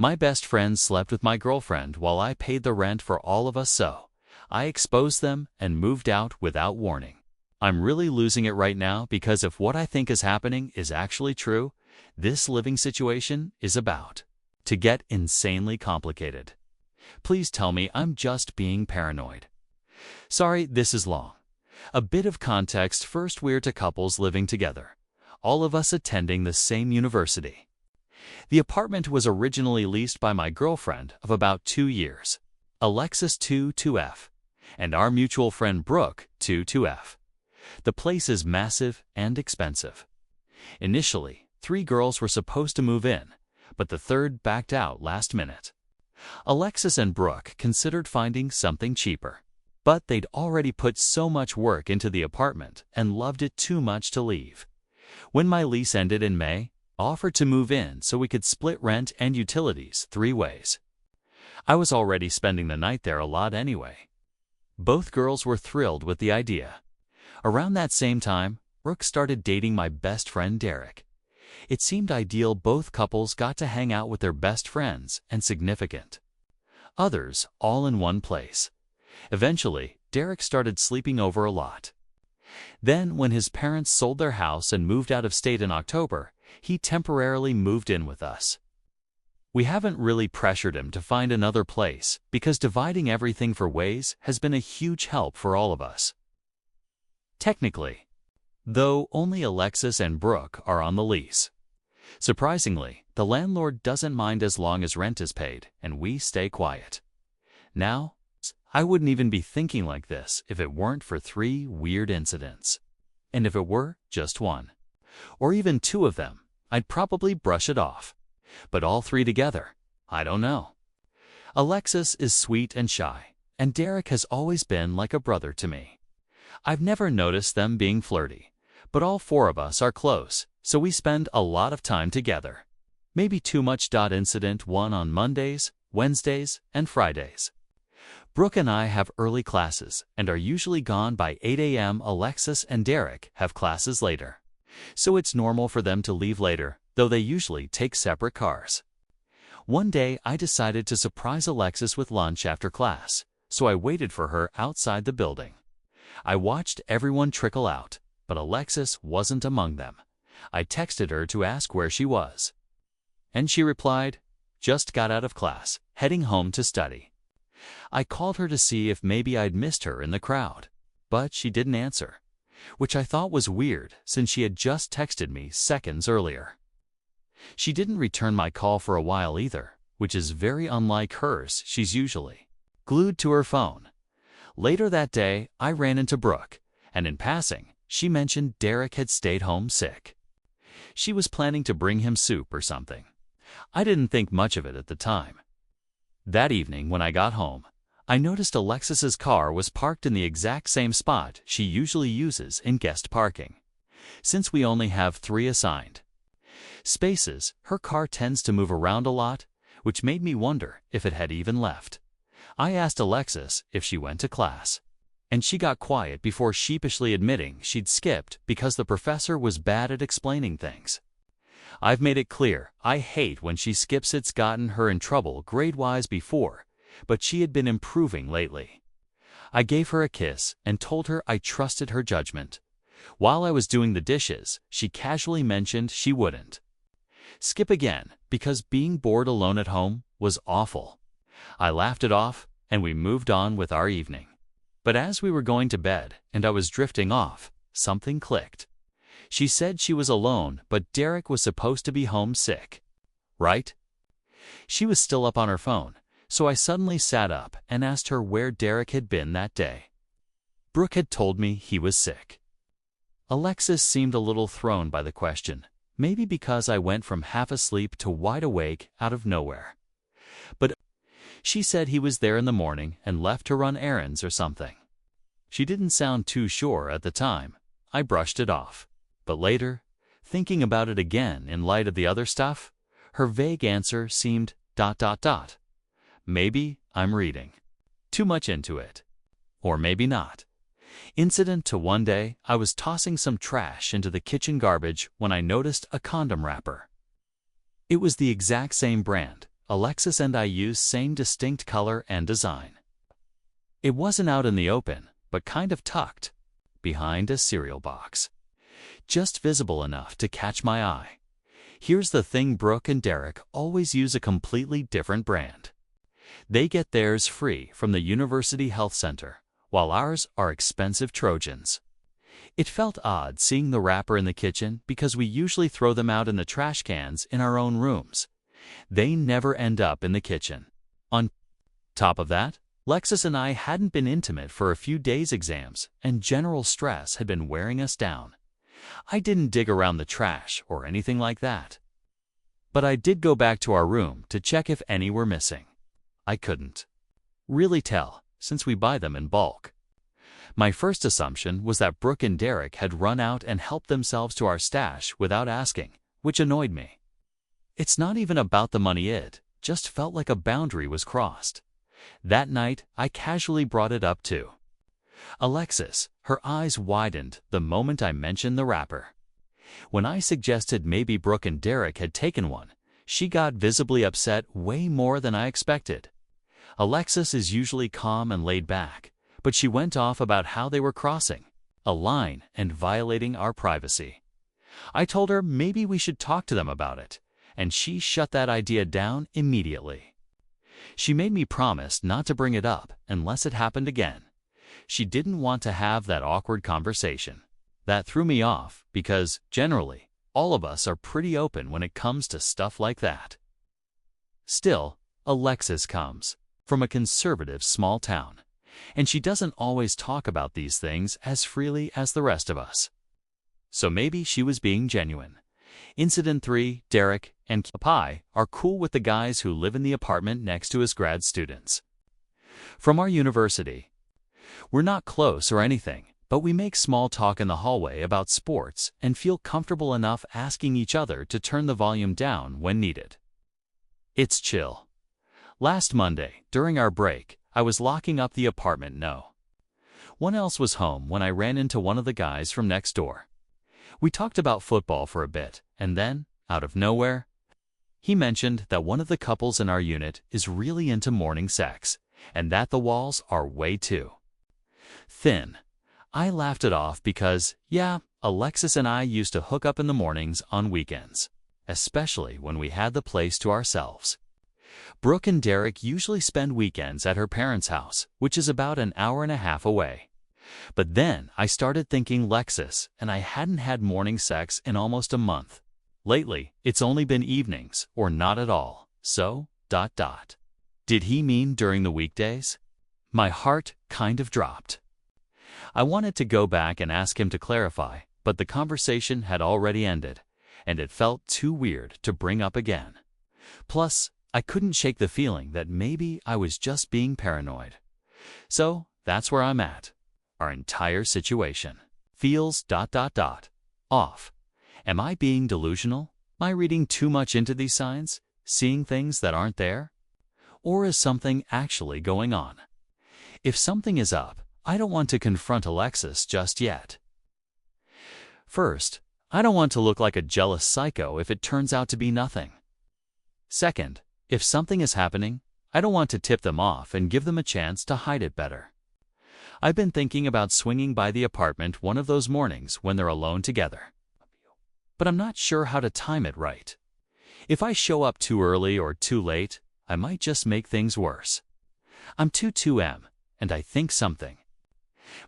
My best friend slept with my girlfriend while I paid the rent for all of us, so I exposed them and moved out without warning. I'm really losing it right now because if what I think is happening is actually true, this living situation is about to get insanely complicated. Please tell me I'm just being paranoid. Sorry, this is long. A bit of context first: we're two couples living together, all of us attending the same university. The apartment was originally leased by my girlfriend of about 2 years, Alexis 2F, and our mutual friend Brooke 2F. The place is massive and expensive. Initially, 3 girls were supposed to move in, but the third backed out last minute. Alexis and Brooke considered finding something cheaper, but they'd already put so much work into the apartment and loved it too much to leave. When my lease ended in May, I offered to move in so we could split rent and utilities 3 ways. I was already spending the night there a lot anyway. Both girls were thrilled with the idea. Around that same time, Brooke started dating my best friend Derek. It seemed ideal. Both couples got to hang out with their best friends and significant others all in one place. Eventually, Derek started sleeping over a lot. Then, when his parents sold their house and moved out of state in October, he temporarily moved in with us. We haven't really pressured him to find another place because dividing everything 4 ways has been a huge help for all of us. Technically, though, only Alexis and Brooke are on the lease. Surprisingly, the landlord doesn't mind as long as rent is paid and we stay quiet. Now, I wouldn't even be thinking like this if it weren't for 3 weird incidents. And if it were just 1, or even 2 of them, I'd probably brush it off. But all 3 together, I don't know. Alexis is sweet and shy, and Derek has always been like a brother to me. I've never noticed them being flirty, but all 4 of us are close, so we spend a lot of time together. Maybe too much. Incident 1 on Mondays, Wednesdays, and Fridays. Brooke and I have early classes and are usually gone by 8 a.m. Alexis and Derek have classes later, so it's normal for them to leave later, though they usually take separate cars. One day I decided to surprise Alexis with lunch after class, so I waited for her outside the building. I watched everyone trickle out, but Alexis wasn't among them. I texted her to ask where she was, and she replied, "Just got out of class, heading home to study." I called her to see if maybe I'd missed her in the crowd, but she didn't answer, which I thought was weird since she had just texted me seconds earlier. She didn't return my call for a while either, which is very unlike hers. She's usually glued to her phone. Later that day, I ran into Brooke, and in passing, she mentioned Derek had stayed home sick. She was planning to bring him soup or something. I didn't think much of it at the time. That evening when I got home, I noticed Alexis's car was parked in the exact same spot she usually uses in guest parking. Since we only have 3 assigned spaces, her car tends to move around a lot, which made me wonder if it had even left. I asked Alexis if she went to class, and she got quiet before sheepishly admitting she'd skipped because the professor was bad at explaining things. I've made it clear I hate when she skips. It's gotten her in trouble grade-wise before, but she had been improving lately. I gave her a kiss and told her I trusted her judgment. While I was doing the dishes, she casually mentioned she wouldn't skip again because being bored alone at home was awful. I laughed it off, and we moved on with our evening. But as we were going to bed and I was drifting off, something clicked. She said she was alone, but Derek was supposed to be home sick, right? She was still up on her phone, so I suddenly sat up and asked her where Derek had been that day. Brooke had told me he was sick. Alexis seemed a little thrown by the question, maybe because I went from half asleep to wide awake out of nowhere. But she said he was there in the morning and left to run errands or something. She didn't sound too sure at the time. I brushed it off. But later, thinking about it again in light of the other stuff, her vague answer seemed ... Maybe I'm reading too much into it. Or maybe not. Incident to one day, I was tossing some trash into the kitchen garbage when I noticed a condom wrapper. It was the exact same brand, Alexis and I used same distinct color and design. It wasn't out in the open, but kind of tucked behind a cereal box. Just visible enough to catch my eye. Here's the thing, Brooke and Derek always use a completely different brand. They get theirs free from the University Health Center, while ours are expensive Trojans. It felt odd seeing the wrapper in the kitchen because we usually throw them out in the trash cans in our own rooms. They never end up in the kitchen. On top of that, Lexus and I hadn't been intimate for a few days. Exams and general stress had been wearing us down. I didn't dig around the trash or anything like that. But I did go back to our room to check if any were missing. I couldn't really tell, since we buy them in bulk. My first assumption was that Brooke and Derek had run out and helped themselves to our stash without asking, which annoyed me. It's not even about the money, it just felt like a boundary was crossed. That night, I casually brought it up too. Alexis, her eyes widened the moment I mentioned the wrapper. When I suggested maybe Brooke and Derek had taken one, she got visibly upset, way more than I expected. Alexis is usually calm and laid back, but she went off about how they were crossing a line and violating our privacy. I told her maybe we should talk to them about it, and she shut that idea down immediately. She made me promise not to bring it up unless it happened again. She didn't want to have that awkward conversation. That threw me off because, generally, all of us are pretty open when it comes to stuff like that. Still, Alexis comes from a conservative small town, and she doesn't always talk about these things as freely as the rest of us. So maybe she was being genuine. Incident 3, Derek and Pi are cool with the guys who live in the apartment next to us grad students from our university. We're not close or anything, but we make small talk in the hallway about sports and feel comfortable enough asking each other to turn the volume down when needed. It's chill. Last Monday, during our break, I was locking up the apartment. No one else was home when I ran into one of the guys from next door. We talked about football for a bit, and then, out of nowhere, he mentioned that one of the couples in our unit is really into morning sex, and that the walls are way too thin. I laughed it off because, yeah, Alexis and I used to hook up in the mornings on weekends, especially when we had the place to ourselves. Brooke and Derek usually spend weekends at her parents' house, which is about an hour and a half away. But then I started thinking Lexus and I hadn't had morning sex in almost a month. Lately, it's only been evenings or not at all. So, ... Did he mean during the weekdays? My heart kind of dropped. I wanted to go back and ask him to clarify, but the conversation had already ended, and it felt too weird to bring up again. Plus, I couldn't shake the feeling that maybe I was just being paranoid. So, that's where I'm at. Our entire situation feels ... off. Am I being delusional? Am I reading too much into these signs, seeing things that aren't there? Or is something actually going on? If something is up, I don't want to confront Alexis just yet. First, I don't want to look like a jealous psycho if it turns out to be nothing. Second, if something is happening, I don't want to tip them off and give them a chance to hide it better. I've been thinking about swinging by the apartment one of those mornings when they're alone together. But I'm not sure how to time it right. If I show up too early or too late, I might just make things worse. I'm 2M, and I think something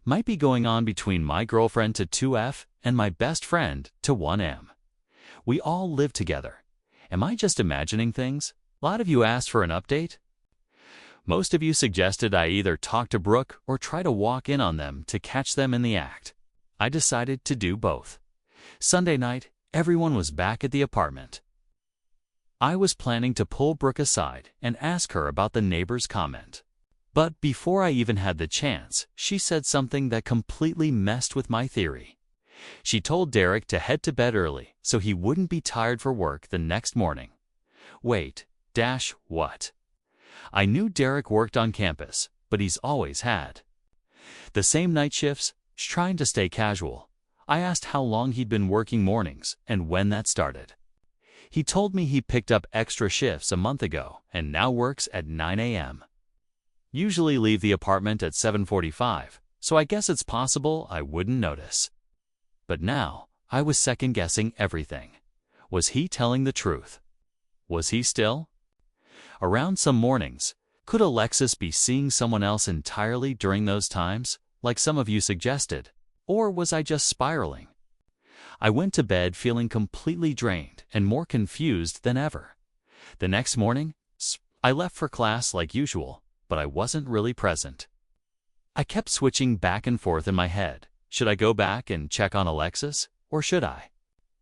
might be going on between my girlfriend to 2F and my best friend to 1M. We all live together. Am I just imagining things? A lot of you asked for an update. Most of you suggested I either talk to Brooke or try to walk in on them to catch them in the act. I decided to do both. Sunday night, everyone was back at the apartment. I was planning to pull Brooke aside and ask her about the neighbor's comment. But before I even had the chance, she said something that completely messed with my theory. She told Derek to head to bed early so he wouldn't be tired for work the next morning. Wait, what? I knew Derek worked on campus, but he's always had the same night shifts, trying to stay casual. I asked how long he'd been working mornings and when that started. He told me he picked up extra shifts a month ago and now works at 9 a.m. Usually leave the apartment at 7:45, so I guess it's possible I wouldn't notice. But now, I was second-guessing everything. Was he telling the truth? Was he still around some mornings? Could Alexis be seeing someone else entirely during those times, like some of you suggested? Or was I just spiraling? I went to bed feeling completely drained and more confused than ever. The next morning, I left for class like usual, but I wasn't really present. I kept switching back and forth in my head. Should I go back and check on Alexis, or should I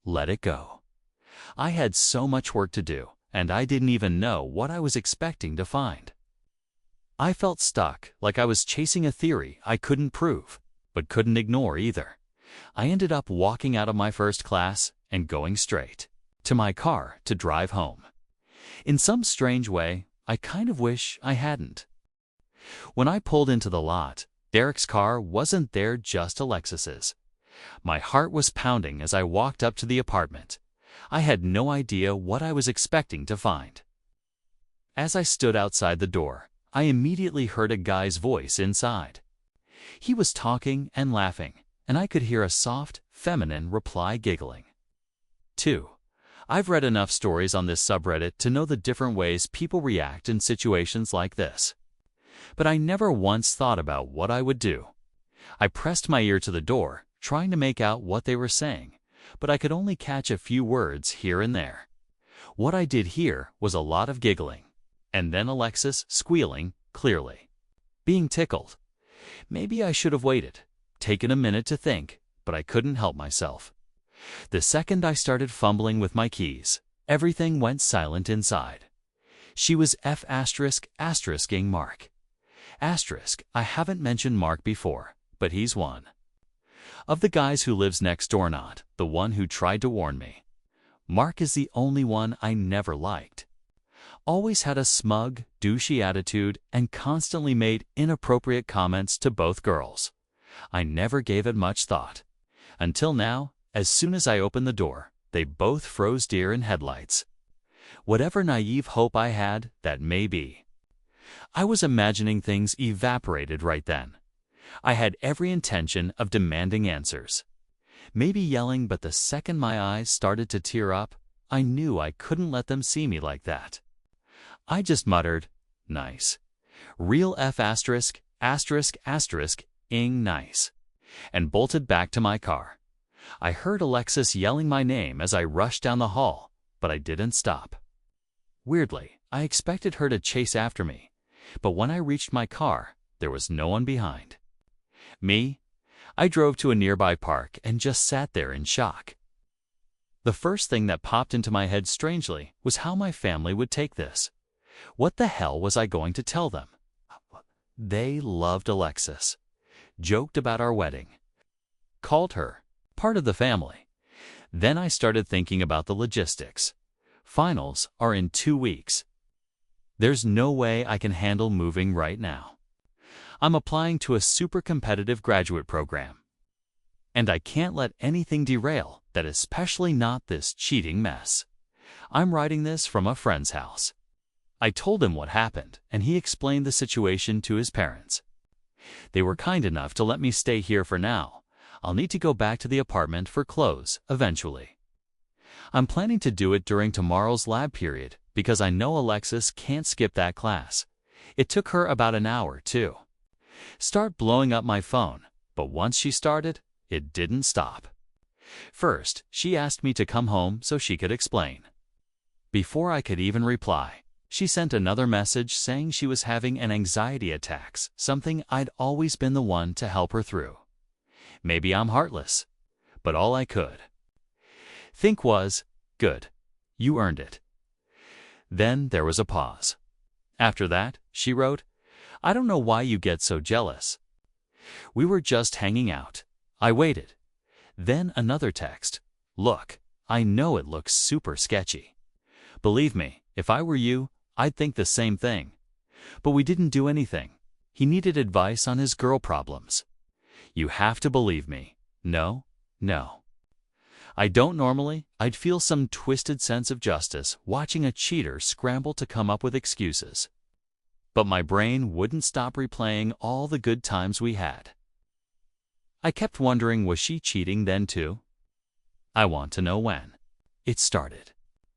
let it go? I had so much work to do, and I didn't even know what I was expecting to find. I felt stuck, like I was chasing a theory I couldn't prove, but couldn't ignore either. I ended up walking out of my first class and going straight to my car to drive home. In some strange way, I kind of wish I hadn't. When I pulled into the lot, Derek's car wasn't there, just Alexis's. My heart was pounding as I walked up to the apartment. I had no idea what I was expecting to find. As I stood outside the door, I immediately heard a guy's voice inside. He was talking and laughing, and I could hear a soft, feminine reply giggling. 2. I've read enough stories on this subreddit to know the different ways people react in situations like this. But I never once thought about what I would do. I pressed my ear to the door, trying to make out what they were saying, but I could only catch a few words here and there. What I did hear was a lot of giggling, and then Alexis squealing, clearly being tickled. Maybe I should have waited, taken a minute to think, but I couldn't help myself. The second I started fumbling with my keys, everything went silent inside. She was ***ing Mark. I haven't mentioned Mark before, but he's one of the guys who lives next door, not the one who tried to warn me. Mark is the only one I never liked. Always had a smug, douchey attitude and constantly made inappropriate comments to both girls. I never gave it much thought. Until now, as soon as I opened the door, they both froze deer in headlights. Whatever naive hope I had, that may be. I was imagining things evaporated right then. I had every intention of demanding answers. Maybe yelling, but the second my eyes started to tear up, I knew I couldn't let them see me like that. I just muttered, "Nice. Real ***ing nice," and bolted back to my car. I heard Alexis yelling my name as I rushed down the hall, but I didn't stop. Weirdly, I expected her to chase after me, but when I reached my car, there was no one behind me. I drove to a nearby park and just sat there in shock. The first thing that popped into my head strangely was how my family would take this. What the hell was I going to tell them? They loved Alexis, joked about our wedding, called her part of the family. Then I started thinking about the logistics. Finals are in 2 weeks. There's no way I can handle moving right now. I'm applying to a super competitive graduate program, and I can't let anything derail that, especially not this cheating mess. I'm writing this from a friend's house. I told him what happened, and he explained the situation to his parents. They were kind enough to let me stay here for now. I'll need to go back to the apartment for clothes eventually. I'm planning to do it during tomorrow's lab period because I know Alexis can't skip that class. It took her about an hour to start blowing up my phone, but once she started, it didn't stop. First, she asked me to come home so she could explain. Before I could even reply, she sent another message saying she was having an anxiety attack, something I'd always been the one to help her through. Maybe I'm heartless, but all I could think was, "Good, you earned it." Then there was a pause. After that, she wrote, "I don't know why you get so jealous. We were just hanging out." I waited. Then another text. "Look, I know it looks super sketchy. Believe me, if I were you, I'd think the same thing. But we didn't do anything. He needed advice on his girl problems. You have to believe me. No, no." I don't normally. I'd feel some twisted sense of justice watching a cheater scramble to come up with excuses. But my brain wouldn't stop replaying all the good times we had. I kept wondering, was she cheating then too? I want to know when it started.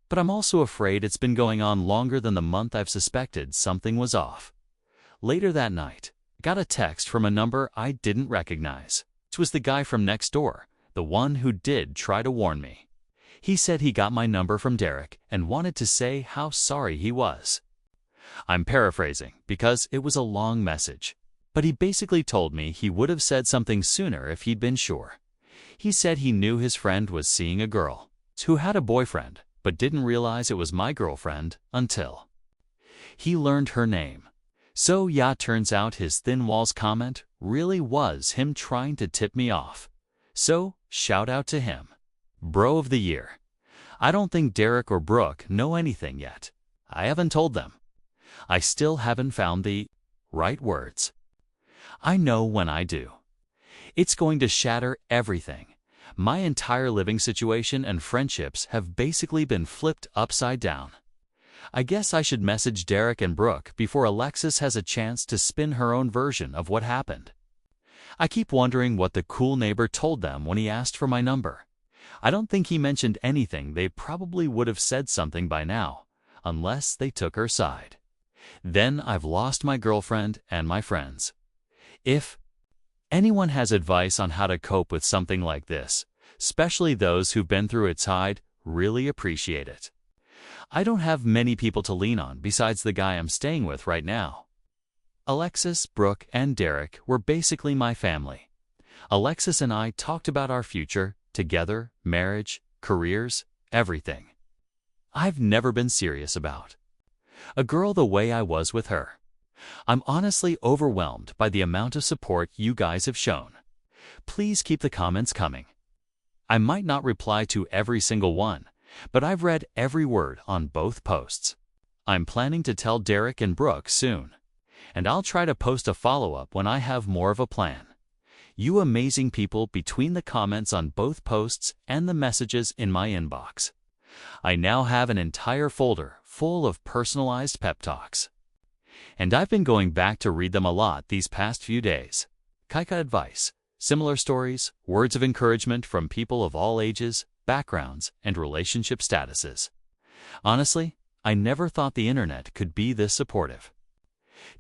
But I'm also afraid it's been going on longer than the month I've suspected something was off. Later that night, I got a text from a number I didn't recognize. It was the guy from next door, the one who did try to warn me. He said he got my number from Derek and wanted to say how sorry he was. I'm paraphrasing because it was a long message, but he basically told me he would have said something sooner if he'd been sure. He said he knew his friend was seeing a girl who had a boyfriend, but didn't realize it was my girlfriend until he learned her name. So yeah, turns out his thin walls comment really was him trying to tip me off. So shout out to him. Bro of the year. I don't think Derek or Brooke know anything yet. I haven't told them. I still haven't found the right words. I know when I do, it's going to shatter everything. My entire living situation and friendships have basically been flipped upside down. I guess I should message Derek and Brooke before Alexis has a chance to spin her own version of what happened. I keep wondering what the cool neighbor told them when he asked for my number. I don't think he mentioned anything. They probably would have said something by now, unless they took her side. Then I've lost my girlfriend and my friends. If anyone has advice on how to cope with something like this, especially those who've been through it, I'd really appreciate it. I don't have many people to lean on besides the guy I'm staying with right now. Alexis, Brooke, and Derek were basically my family. Alexis and I talked about our future, together, marriage, careers, everything. I've never been serious about a girl the way I was with her. I'm honestly overwhelmed by the amount of support you guys have shown. Please keep the comments coming. I might not reply to every single one, but I've read every word on both posts. I'm planning to tell Derek and Brooke soon, and I'll try to post a follow-up when I have more of a plan. You amazing people between the comments on both posts and the messages in my inbox. I now have an entire folder full of personalized pep talks. And I've been going back to read them a lot these past few days. Kaika advice, similar stories, words of encouragement from people of all ages, backgrounds, and relationship statuses. Honestly, I never thought the internet could be this supportive.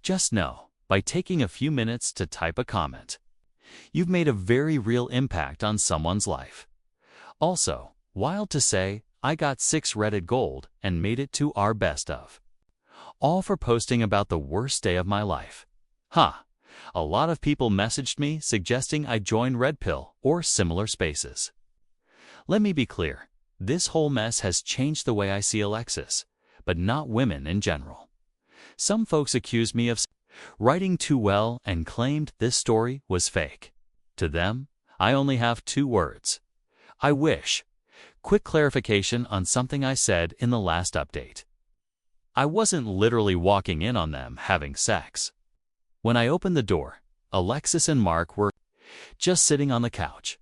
Just know, by taking a few minutes to type a comment, you've made a very real impact on someone's life. Also, wild to say, I got 6 Reddit gold and made it to our best of. All for posting about the worst day of my life. A lot of people messaged me suggesting I join Red Pill or similar spaces. Let me be clear, this whole mess has changed the way I see Alexis, but not women in general. Some folks accused me of writing too well and claimed this story was fake. To them, I only have 2 words. I wish. Quick clarification on something I said in the last update. I wasn't literally walking in on them having sex. When I opened the door, Alexis and Mark were just sitting on the couch.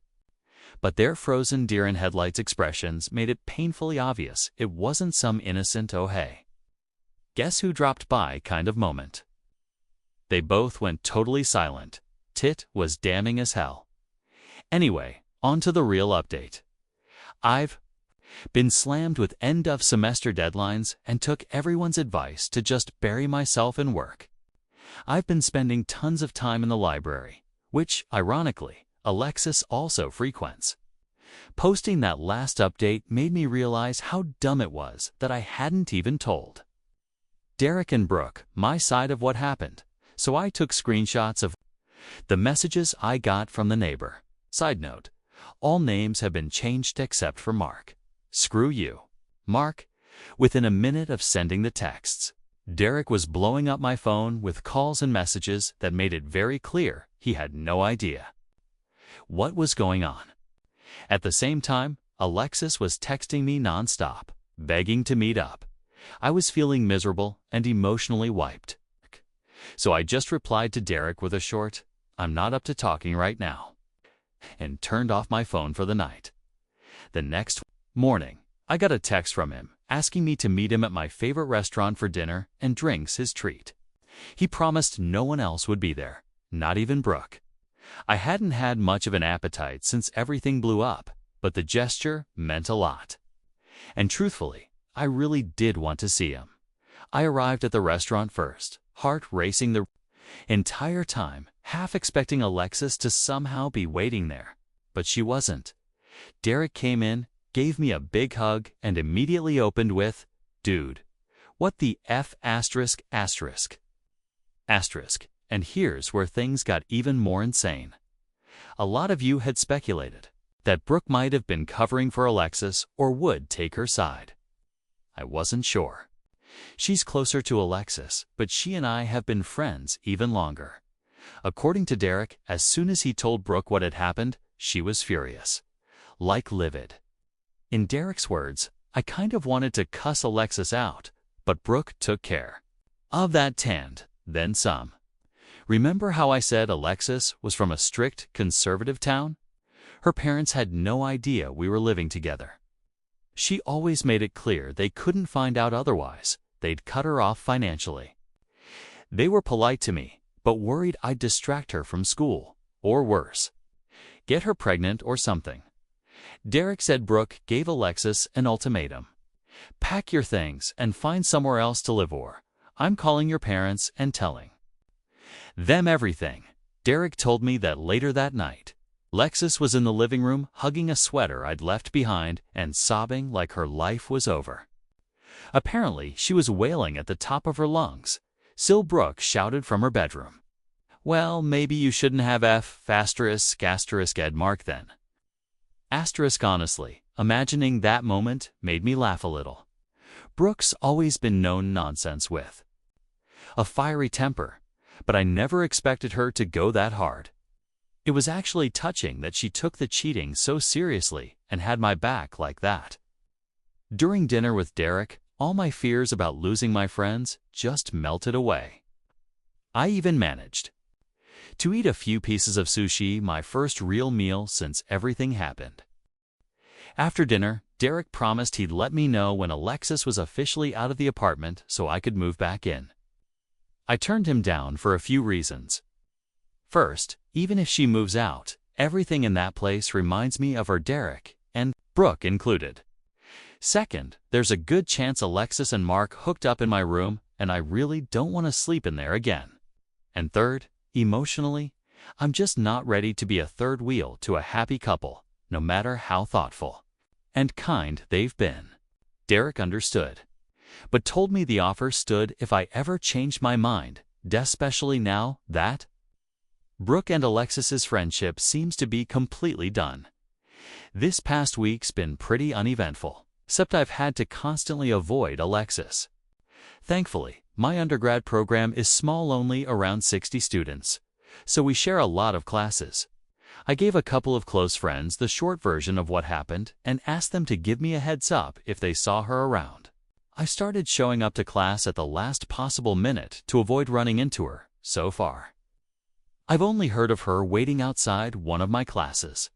But their frozen deer-in-headlights expressions made it painfully obvious it wasn't some innocent "oh hey, guess who dropped by" kind of moment. They both went totally silent. Tit was damning as hell. Anyway, on to the real update. I've been slammed with end-of-semester deadlines and took everyone's advice to just bury myself in work. I've been spending tons of time in the library, which, ironically, Alexis also frequents. Posting that last update made me realize how dumb it was that I hadn't even told Derek and Brooke my side of what happened, so I took screenshots of the messages I got from the neighbor. Side note, all names have been changed except for Mark. Screw you, Mark. Within a minute of sending the texts, Derek was blowing up my phone with calls and messages that made it very clear he had no idea what was going on. At the same time, Alexis was texting me nonstop, begging to meet up. I was feeling miserable and emotionally wiped. So I just replied to Derek with a short, "I'm not up to talking right now," and turned off my phone for the night. The next morning, I got a text from him asking me to meet him at my favorite restaurant for dinner and drinks his treat. He promised no one else would be there, not even Brooke. I hadn't had much of an appetite since everything blew up, but the gesture meant a lot. And truthfully, I really did want to see him. I arrived at the restaurant first, heart racing the entire time, half expecting Alexis to somehow be waiting there. But she wasn't. Derek came in, gave me a big hug, and immediately opened with, "Dude, what the F asterisk asterisk?" Asterisk. And here's where things got even more insane. A lot of you had speculated that Brooke might have been covering for Alexis or would take her side. I wasn't sure. She's closer to Alexis, but she and I have been friends even longer. According to Derek, as soon as he told Brooke what had happened, she was furious. Like livid. In Derek's words, I kind of wanted to cuss Alexis out, but Brooke took care of that and then some. Remember how I said Alexis was from a strict, conservative town? Her parents had no idea we were living together. She always made it clear they couldn't find out otherwise. They'd cut her off financially. They were polite to me, but worried I'd distract her from school, or worse, get her pregnant or something. Derek said Brooke gave Alexis an ultimatum. Pack your things and find somewhere else to live, or I'm calling your parents and telling them everything. Derek told me that later that night, Alexis was in the living room hugging a sweater I'd left behind and sobbing like her life was over. Apparently, she was wailing at the top of her lungs. Still, Brooke shouted from her bedroom, "Well, maybe you shouldn't have F asterisk asterisk Ed Mark then." Asterisk. Honestly, imagining that moment made me laugh a little. Brooke's always been known nonsense with a fiery temper, but I never expected her to go that hard. It was actually touching that she took the cheating so seriously and had my back like that. During dinner with Derek, all my fears about losing my friends just melted away. I even managed to eat a few pieces of sushi, my first real meal since everything happened. After dinner, Derek promised he'd let me know when Alexis was officially out of the apartment so I could move back in. I turned him down for a few reasons. First, even if she moves out, everything in that place reminds me of her, Derek, and Brooke included. Second, there's a good chance Alexis and Mark hooked up in my room, and I really don't want to sleep in there again. And third, emotionally, I'm just not ready to be a third wheel to a happy couple, no matter how thoughtful and kind they've been. Derek understood, but told me the offer stood if I ever changed my mind, especially now that Brooke and Alexis's friendship seems to be completely done. This past week's been pretty uneventful, except I've had to constantly avoid Alexis. Thankfully, my undergrad program is small, only around 60 students, so we share a lot of classes. I gave a couple of close friends the short version of what happened and asked them to give me a heads up if they saw her around. I started showing up to class at the last possible minute to avoid running into her. So far, I've only heard of her waiting outside one of my classes.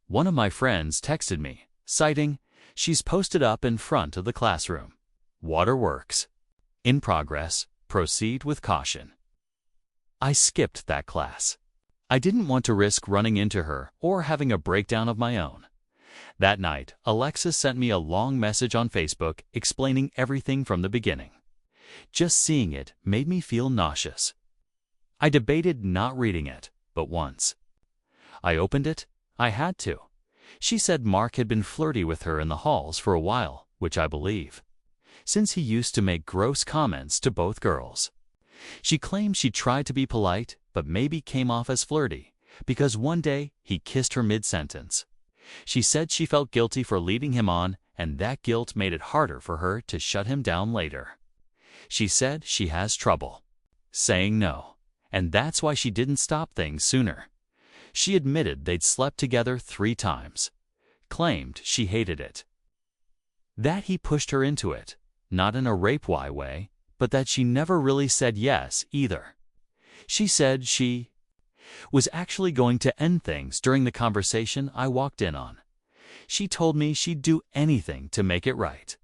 One of my friends texted me, citing, "She's posted up in front of the classroom. Waterworks. In progress. Proceed with caution." I skipped that class. I didn't want to risk running into her or having a breakdown of my own. That night, Alexis sent me a long message on Facebook explaining everything from the beginning. Just seeing it made me feel nauseous. I debated not reading it, but once I opened it, I had to. She said Mark had been flirty with her in the halls for a while, which I believe, since he used to make gross comments to both girls. She claimed she tried to be polite, but maybe came off as flirty, because one day he kissed her mid-sentence. She said she felt guilty for leading him on, and that guilt made it harder for her to shut him down later. She said she has trouble saying no, and that's why she didn't stop things sooner. She admitted they'd slept together 3 times, claimed she hated it, that he pushed her into it, not in a rape-y way, but that she never really said yes either. She said she was actually going to end things during the conversation I walked in on. She told me she'd do anything to make it right.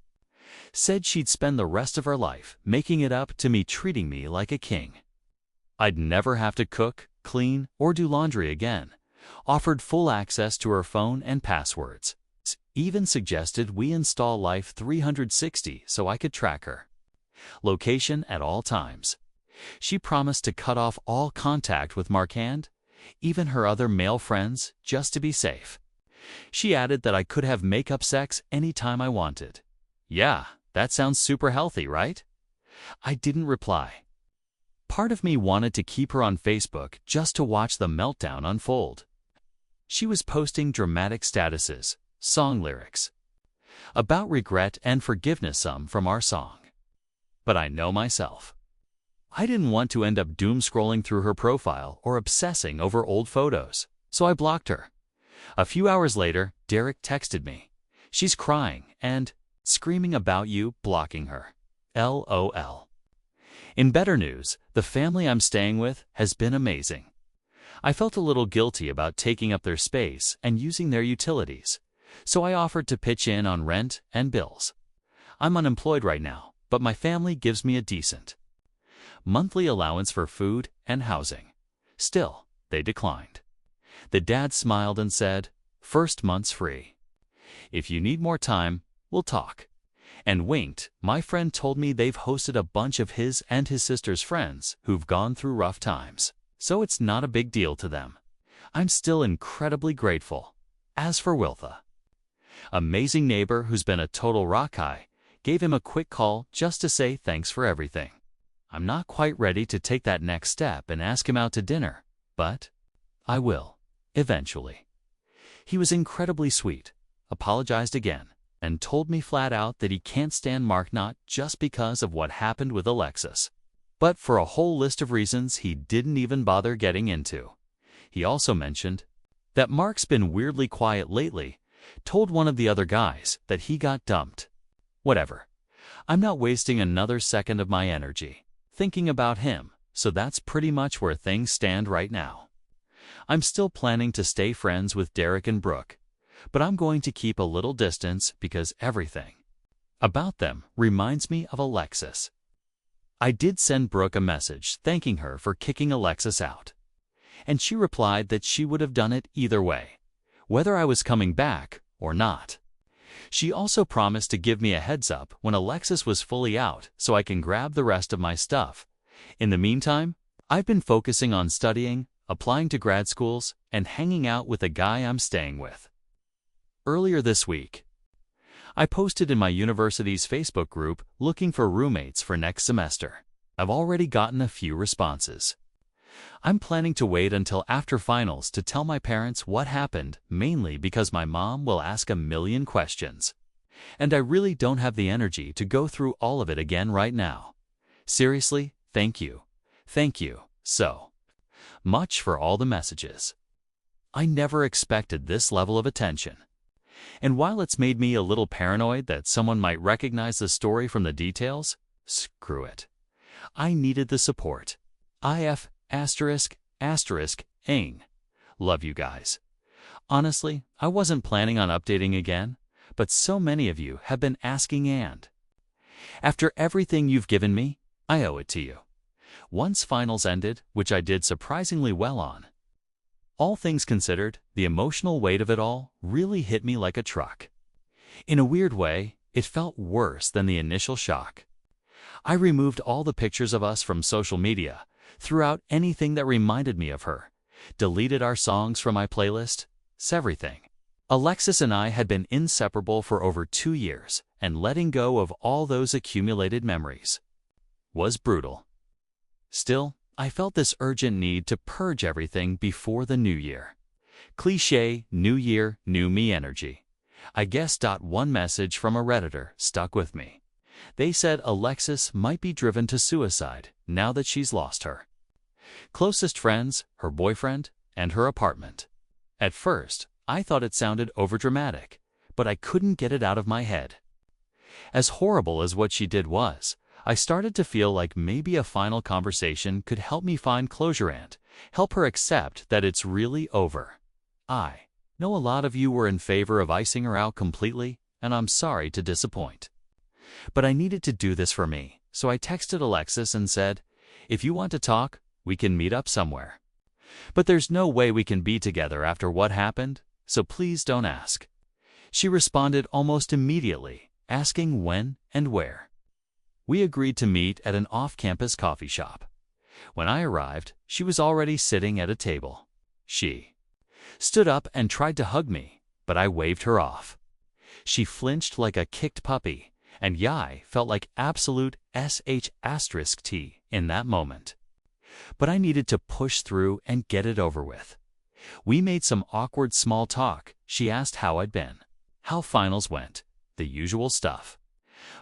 Said she'd spend the rest of her life making it up to me, treating me like a king. I'd never have to cook, clean, or do laundry again. Offered full access to her phone and passwords. Even suggested we install Life 360 so I could track her location at all times. She promised to cut off all contact with Marquand, even her other male friends, just to be safe. She added that I could have makeup sex anytime I wanted. Yeah, that sounds super healthy, right? I didn't reply. Part of me wanted to keep her on Facebook just to watch the meltdown unfold. She was posting dramatic statuses, song lyrics, about regret and forgiveness, some from our song. But I know myself. I didn't want to end up doom scrolling through her profile or obsessing over old photos, so I blocked her. A few hours later, Derek texted me. She's crying and screaming about you blocking her. LOL. In better news, the family I'm staying with has been amazing. I felt a little guilty about taking up their space and using their utilities, so I offered to pitch in on rent and bills. I'm unemployed right now, but my family gives me a decent monthly allowance for food and housing. Still, they declined. The dad smiled and said, "First month's free. If you need more time, we'll talk." And winked. My friend told me they've hosted a bunch of his and his sister's friends who've gone through rough times, so it's not a big deal to them. I'm still incredibly grateful. As for Wiltha, amazing neighbor who's been a total rock guy, gave him a quick call just to say thanks for everything. I'm not quite ready to take that next step and ask him out to dinner, but I will, eventually. He was incredibly sweet, apologized again, and told me flat out that he can't stand Mark, not just because of what happened with Alexis, but for a whole list of reasons he didn't even bother getting into. He also mentioned that Mark's been weirdly quiet lately, told one of the other guys that he got dumped. Whatever. I'm not wasting another second of my energy thinking about him, so that's pretty much where things stand right now. I'm still planning to stay friends with Derek and Brooke, but I'm going to keep a little distance because everything about them reminds me of Alexis. I did send Brooke a message thanking her for kicking Alexis out, and she replied that she would have done it either way, whether I was coming back or not. She also promised to give me a heads up when Alexis was fully out so I can grab the rest of my stuff. In the meantime, I've been focusing on studying, applying to grad schools, and hanging out with the guy I'm staying with. Earlier this week, I posted in my university's Facebook group looking for roommates for next semester. I've already gotten a few responses. I'm planning to wait until after finals to tell my parents what happened, mainly because my mom will ask a million questions. And I really don't have the energy to go through all of it again right now. Seriously, thank you. Thank you so much for all the messages. I never expected this level of attention. And while it's made me a little paranoid that someone might recognize the story from the details, screw it. I needed the support. IF ***ing. Love you guys. Honestly, I wasn't planning on updating again, but so many of you have been asking, and after everything you've given me, I owe it to you. Once finals ended, which I did surprisingly well on, all things considered, the emotional weight of it all really hit me like a truck. In a weird way, it felt worse than the initial shock. I removed all the pictures of us from social media, threw out anything that reminded me of her, deleted our songs from my playlist, everything. Alexis and I had been inseparable for over 2 years, and letting go of all those accumulated memories was brutal. Still, I felt this urgent need to purge everything before the new year. Cliché, new year, new me energy. I guess. One message from a Redditor stuck with me. They said Alexis might be driven to suicide now that she's lost her closest friends, her boyfriend, and her apartment. At first, I thought it sounded overdramatic, but I couldn't get it out of my head. As horrible as what she did was, I started to feel like maybe a final conversation could help me find closure and help her accept that it's really over. I Know a lot of you were in favor of icing her out completely, and I'm sorry to disappoint. But I needed to do this for me, so I texted Alexis and said, if you want to talk, we can meet up somewhere. But there's no way we can be together after what happened, so please don't ask. She responded almost immediately, asking when and where. We agreed to meet at an off-campus coffee shop. When I arrived, she was already sitting at a table. She stood up and tried to hug me, but I waved her off. She flinched like a kicked puppy, and I felt like absolute *T in that moment. But I needed to push through and get it over with. We made some awkward small talk. She asked how I'd been, how finals went, the usual stuff.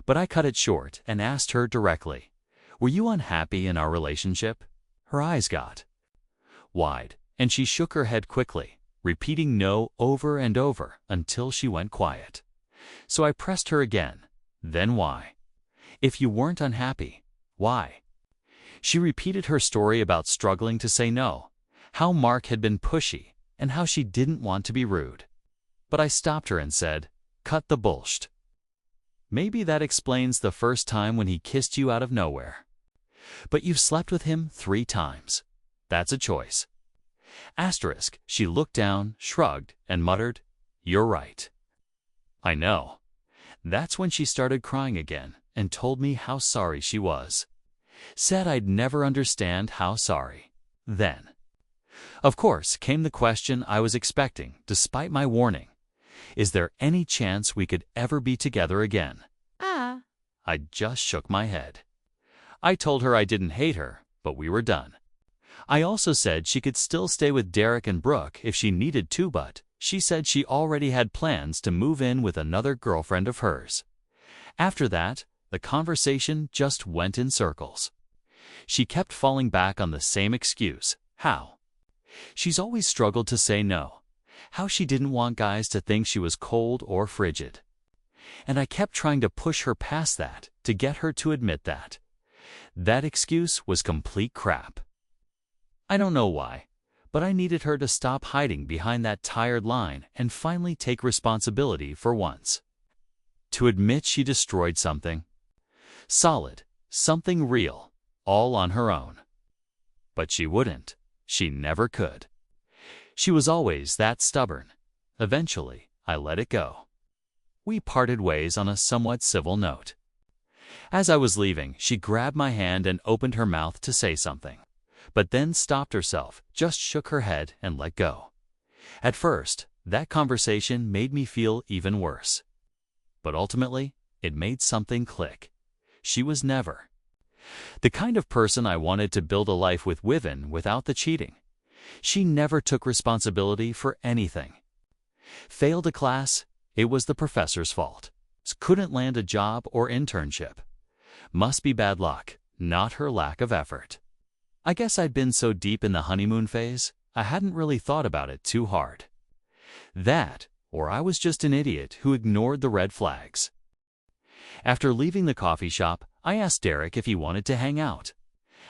But I cut it short and asked her directly, were you unhappy in our relationship? Her eyes got wide, and she shook her head quickly, repeating no over and over until she went quiet. So I pressed her again. Then why? If you weren't unhappy, why? She repeated her story about struggling to say no, how Mark had been pushy, and how she didn't want to be rude. But I stopped her and said, cut the bullshit. Maybe that explains the first time when he kissed you out of nowhere. But you've slept with him 3 times. That's a choice. Asterisk, she looked down, shrugged, and muttered, you're right. I know. That's when she started crying again and told me how sorry she was. Said I'd never understand how sorry. Then, of course, came the question I was expecting, despite my warning. Is there any chance we could ever be together again? I just shook my head. I told her I didn't hate her, but we were done. I also said she could still stay with Derek and Brooke if she needed to, but she said she already had plans to move in with another girlfriend of hers. After that, the conversation just went in circles. She kept falling back on the same excuse, how she's always struggled to say no, how she didn't want guys to think she was cold or frigid. And I kept trying to push her past that, to get her to admit that. That excuse was complete crap. I don't know why, but I needed her to stop hiding behind that tired line and finally take responsibility for once. To admit she destroyed something solid, something real, all on her own. But she wouldn't. She never could. She was always that stubborn. Eventually, I let it go. We parted ways on a somewhat civil note. As I was leaving, she grabbed my hand and opened her mouth to say something, but then stopped herself, just shook her head and let go. At first, that conversation made me feel even worse. But ultimately, it made something click. She was never the kind of person I wanted to build a life with without the cheating. She never took responsibility for anything. Failed a class, it was the professor's fault. Couldn't land a job or internship. Must be bad luck, not her lack of effort. I guess I'd been so deep in the honeymoon phase, I hadn't really thought about it too hard. That, or I was just an idiot who ignored the red flags. After leaving the coffee shop, I asked Derek if he wanted to hang out.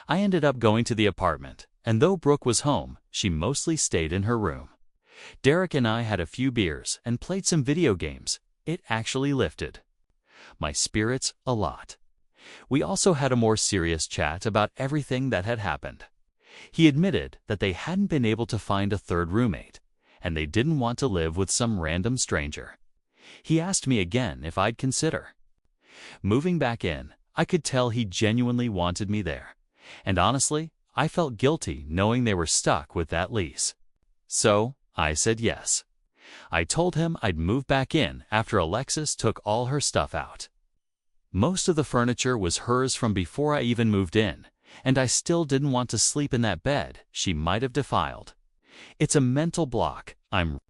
I ended up going to the apartment, and though Brooke was home, she mostly stayed in her room. Derek and I had a few beers and played some video games. It actually lifted my spirits a lot. We also had a more serious chat about everything that had happened. He admitted that they hadn't been able to find a third roommate, and they didn't want to live with some random stranger. He asked me again if I'd consider moving back in. I could tell he genuinely wanted me there, and honestly, I felt guilty knowing they were stuck with that lease. So, I said yes. I told him I'd move back in after Alexis took all her stuff out. Most of the furniture was hers from before I even moved in, and I still didn't want to sleep in that bed she might have defiled. It's a mental block I'm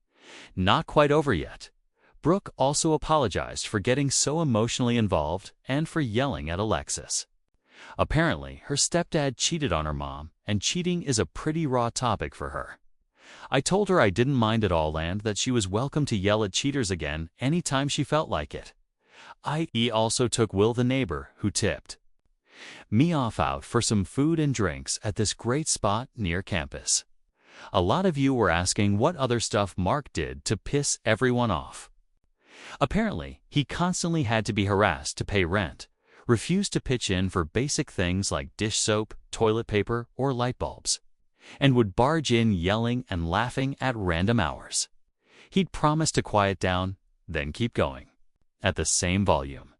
not quite over yet. Brooke also apologized for getting so emotionally involved and for yelling at Alexis. Apparently, her stepdad cheated on her mom, and cheating is a pretty raw topic for her. I told her I didn't mind at all and that she was welcome to yell at cheaters again anytime she felt like it. He also took Will, the neighbor, who tipped me off, out for some food and drinks at this great spot near campus. A lot of you were asking what other stuff Mark did to piss everyone off. Apparently, he constantly had to be harassed to pay rent, refused to pitch in for basic things like dish soap, toilet paper, or light bulbs, and would barge in yelling and laughing at random hours. He'd promise to quiet down, then keep going, at the same volume.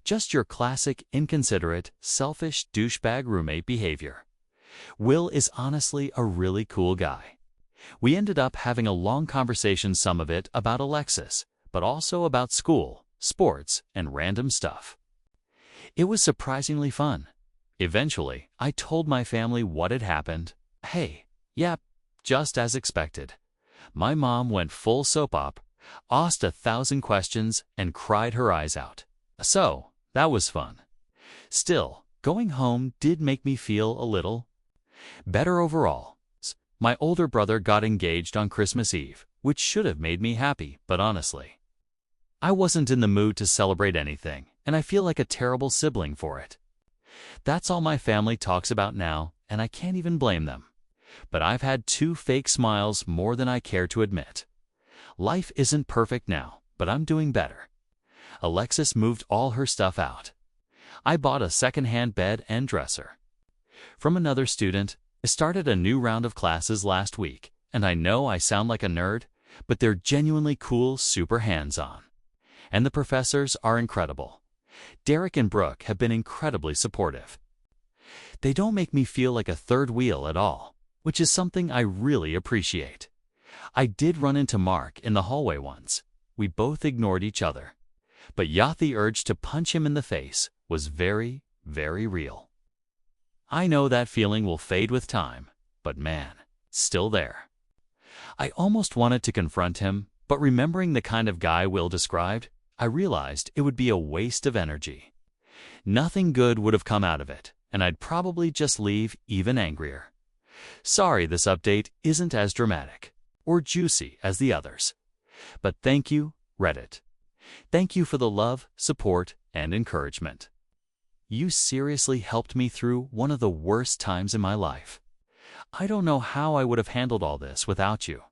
Just your classic inconsiderate, selfish douchebag roommate behavior. Will is honestly a really cool guy. We ended up having a long conversation, some of it about Alexis, but also about school, sports, and random stuff. It was surprisingly fun. Eventually, I told my family what had happened. Hey, yep, just as expected. My mom went full soap op, asked 1,000 questions, and cried her eyes out. So, that was fun. Still, going home did make me feel a little better overall. My older brother got engaged on Christmas Eve, which should have made me happy, but honestly, I wasn't in the mood to celebrate anything, and I feel like a terrible sibling for it. That's all my family talks about now, and I can't even blame them. But I've had 2 fake smiles more than I care to admit. Life isn't perfect now, but I'm doing better. Alexis moved all her stuff out. I bought a second-hand bed and dresser. From another student, I started a new round of classes last week, and I know I sound like a nerd, but they're genuinely cool, super hands-on. And the professors are incredible. Derek and Brooke have been incredibly supportive. They don't make me feel like a third wheel at all, which is something I really appreciate. I did run into Mark in the hallway once. We both ignored each other. But the urge to punch him in the face was very, very real. I know that feeling will fade with time, but man, it's still there. I almost wanted to confront him, but remembering the kind of guy Will described, I realized it would be a waste of energy. Nothing good would have come out of it, and I'd probably just leave even angrier. Sorry this update isn't as dramatic or juicy as the others. But thank you, Reddit. Thank you for the love, support, and encouragement. You seriously helped me through one of the worst times in my life. I don't know how I would have handled all this without you.